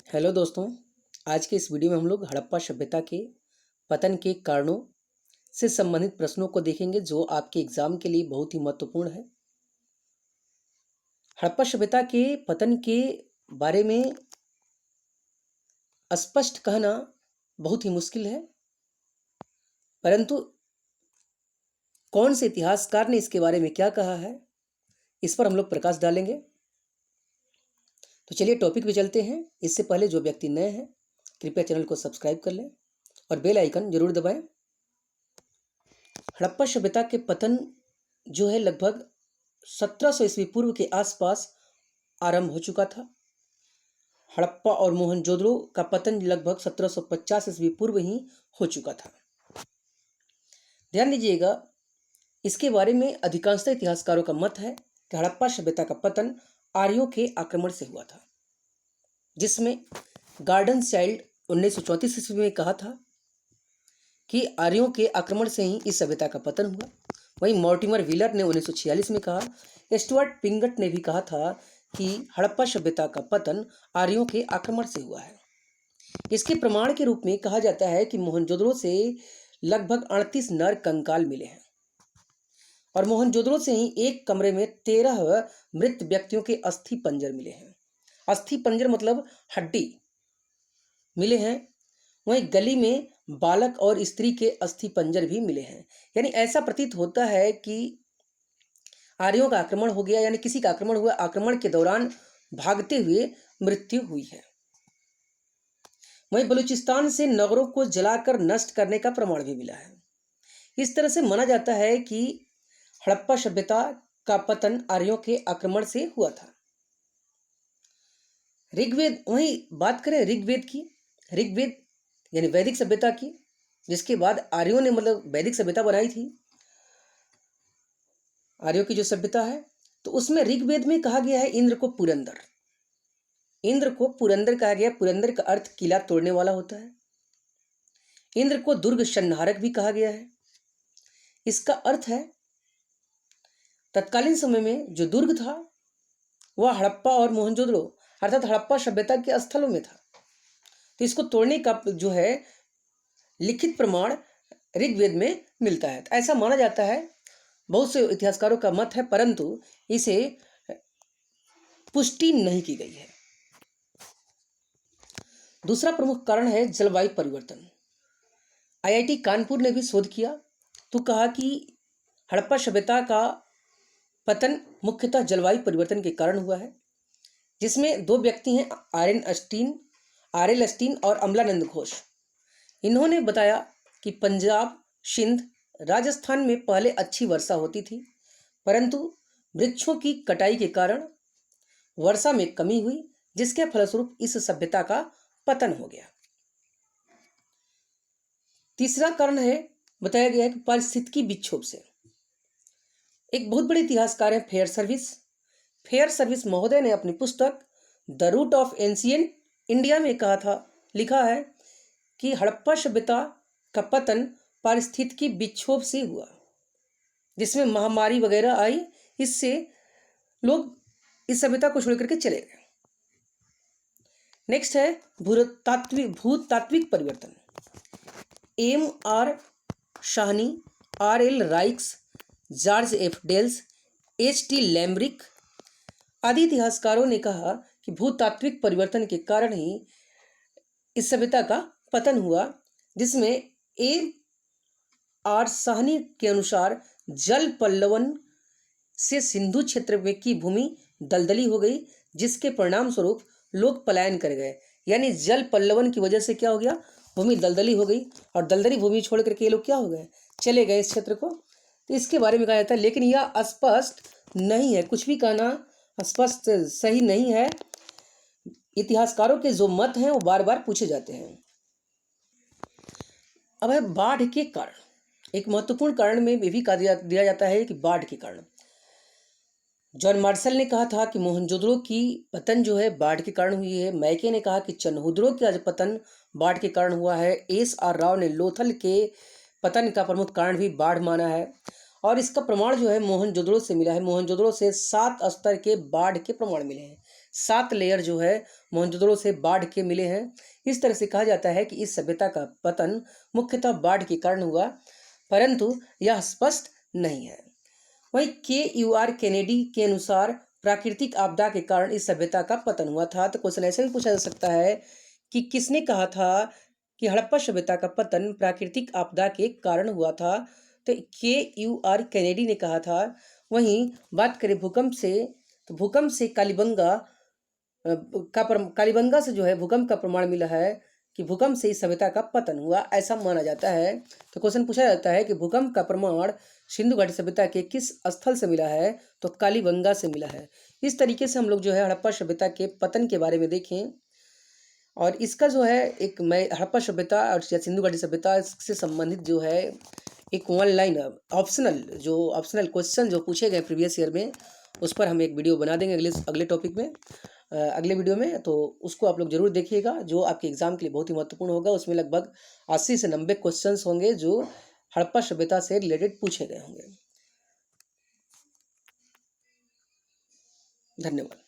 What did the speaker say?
Hello दोस्तों। आज के इस वीडियो में हम लोग हड़प्पा सभ्यता के पतन के कारणों से संबंधित प्रश्नों को देखेंगे जो आपके एग्जाम के लिए बहुत ही महत्वपूर्ण है। हड़प्पा सभ्यता के पतन के बारे में स्पष्ट कहना बहुत ही मुश्किल है, परंतु कौन से इतिहासकार ने इसके बारे में क्या कहा है, इस पर हम लोग प्रकाश डालेंगे। तो चलिए टॉपिक पे चलते हैं। इससे पहले जो व्यक्ति नए हैं कृपया चैनल को सब्सक्राइब कर लें और बेल आइकन जरूर दबाएं। हड़प्पा सभ्यता के पतन जो है लगभग 1700 ईस्वी पूर्व के आसपास आरंभ हो चुका था। हड़प्पा और मोहनजोदड़ो का पतन लगभग 1750 ईस्वी पूर्व ही हो चुका था। ध्यान दीजिएगा, इसके बारे में अधिकांशतः इतिहासकारों का मत है कि हड़प्पा सभ्यता का पतन आर्यों के आक्रमण से हुआ था, जिसमें गार्डन चाइल्ड 1934 ईस्वी में कहा था कि आर्यों के आक्रमण से ही इस सभ्यता का पतन हुआ। वहीं मॉर्टिमर व्हीलर ने 1946 में कहा। स्टुअर्ट पिंगट ने भी कहा था कि हड़प्पा सभ्यता का पतन आर्यों के आक्रमण से हुआ है। इसके प्रमाण के रूप में कहा जाता है कि मोहनजोदड़ो से लगभग 38 नर कंकाल मिले हैं और मोहनजोदड़ो से ही एक कमरे में 13 मृत व्यक्तियों के अस्थि पंजर मिले हैं। अस्थि पंजर मतलब हड्डी मिले हैं। वहीं गली में बालक और स्त्री के अस्थि पंजर भी मिले हैं। यानी ऐसा प्रतीत होता है कि आर्यों का आक्रमण हो गया, यानी किसी का आक्रमण हुआ, आक्रमण के दौरान भागते हुए मृत्यु हुई है। वहीं बलूचिस्तान से नगरों को जलाकर नष्ट करने का प्रमाण भी मिला है। इस तरह से माना जाता है कि हड़प्पा सभ्यता का पतन आर्यों के आक्रमण से हुआ था। ऋग्वेद, वहीं बात करें ऋग्वेद की, ऋग्वेद यानी वैदिक सभ्यता की, जिसके बाद आर्यों ने मतलब वैदिक सभ्यता बनाई थी, आर्यों की जो सभ्यता है, तो उसमें ऋग्वेद में कहा गया है इंद्र को पुरंदर। इंद्र को पुरंदर कहा गया। पुरंदर का अर्थ किला तोड़ने वाला होता है। इंद्र को दुर्ग संहारक भी कहा गया है। इसका अर्थ है तत्कालीन समय में जो दुर्ग था वह हड़प्पा और मोहनजोदड़ो अर्थात हड़प्पा सभ्यता के स्थलों में था। तो इसको तोड़ने का जो है लिखित प्रमाण ऋग्वेद में मिलता है। तो ऐसा माना जाता है, बहुत से इतिहासकारों का मत है, परंतु इसे पुष्टि नहीं की गई है। दूसरा प्रमुख कारण है जलवायु परिवर्तन। आईआईटी कानपुर ने भी शोध किया तो कहा कि हड़प्पा सभ्यता का पतन मुख्यतः जलवायु परिवर्तन के कारण हुआ है, जिसमें दो व्यक्ति हैं, आर एल अस्टीन और अमलानंद घोष। इन्होंने बताया कि पंजाब, सिंध, राजस्थान में पहले अच्छी वर्षा होती थी, परंतु वृक्षों की कटाई के कारण वर्षा में कमी हुई, जिसके फलस्वरूप इस सभ्यता का पतन हो गया। तीसरा कारण है, बताया गया है कि पारिस्थितिकी विक्षोभ से। एक बहुत बड़े इतिहासकार हैं फेयर सर्विस महोदय ने अपनी पुस्तक the root of ancient India में कहा था, लिखा है कि हड़प्पा सभ्यता का पतन पारिस्थितिकी विक्षोभ से हुआ, जिसमें महामारी वगैरह आई, इससे लोग इस सभ्यता को छोड़ करके चले गए। नेक्स्ट है भूतात्विक परिवर्तन। M R Sahni, R L Raikes, George F Dales, H T Lambrick आदि इतिहासकारों ने कहा कि भूतात्विक परिवर्तन के कारण ही इस सभ्यता का पतन हुआ, जिसमें ए आर साहनी के अनुसार जल पल्लवन से सिंधु क्षेत्र में की भूमि दलदली हो गई, जिसके परिणाम स्वरूप लोग पलायन कर गए। यानी जल पल्लवन की वजह से क्या हो गया, भूमि दलदली हो गई और दलदली भूमि छोड़ करके ये लोग क्या हो गए, चले गए इस क्षेत्र को। तो इसके बारे में कहा जाता है, लेकिन यह स्पष्ट नहीं है, कुछ भी कहना स्पष्ट सही नहीं है। इतिहासकारों के जो मत हैं वो बार बार पूछे जाते हैं। अब है बाढ़ के कारण। एक महत्वपूर्ण कारण में ये भी कहा दिया जाता है कि बाढ़ के कारण। जॉन मार्शल ने कहा था कि मोहनजोदड़ो की पतन जो है बाढ़ के कारण हुई है। मैके ने कहा कि चनहुद्रो का पतन बाढ़ के कारण हुआ है। एस आर राव ने लोथल के पतन का प्रमुख कारण भी बाढ़ माना है और इसका प्रमाण जो है मोहनजोदड़ो से मिला है। मोहनजोदड़ो से 7 स्तर के बाढ़ के प्रमाण मिले हैं। 7 लेयर जो है मोहनजोदड़ो से बाढ़ के मिले हैं। इस तरह से कहा जाता है कि इस सभ्यता का पतन मुख्यतः बाढ़ के कारण हुआ, परंतु यह स्पष्ट नहीं है। वहीं KUR केनेडी के अनुसार प्राकृतिक आपदा के कारण इस सभ्यता का पतन हुआ था। तो क्वेश्चन ऐसे भी पूछा जा सकता है कि किसने कहा था कि हड़प्पा सभ्यता का पतन प्राकृतिक आपदा के कारण हुआ था? तो KUR केनेडी ने कहा था। वहीं बात करें भूकंप से, तो भूकंप से कालीबंगा से जो है भूकंप का प्रमाण मिला है कि भूकंप से इस सभ्यता का पतन हुआ, ऐसा माना जाता है। तो क्वेश्चन पूछा जाता है कि भूकंप का प्रमाण सिंधु घाटी सभ्यता के किस स्थल से मिला है? तो कालीबंगा से मिला है। इस तरीके से हम लोग जो है हड़प्पा सभ्यता के पतन के बारे में देखें, और इसका जो है एक मैं हड़प्पा सभ्यता और सिंधु घाटी सभ्यता से संबंधित जो है एक ऑनलाइन ऑप्शनल क्वेश्चन जो पूछे गए प्रीवियस ईयर में, उस पर हम एक वीडियो बना देंगे अगले टॉपिक में, अगले वीडियो में। तो उसको आप लोग जरूर देखिएगा, जो आपके एग्जाम के लिए बहुत ही महत्वपूर्ण होगा। उसमें लगभग 80 से 90 क्वेश्चंस होंगे जो हड़प्पा सभ्यता से रिलेटेड पूछे गए होंगे। धन्यवाद।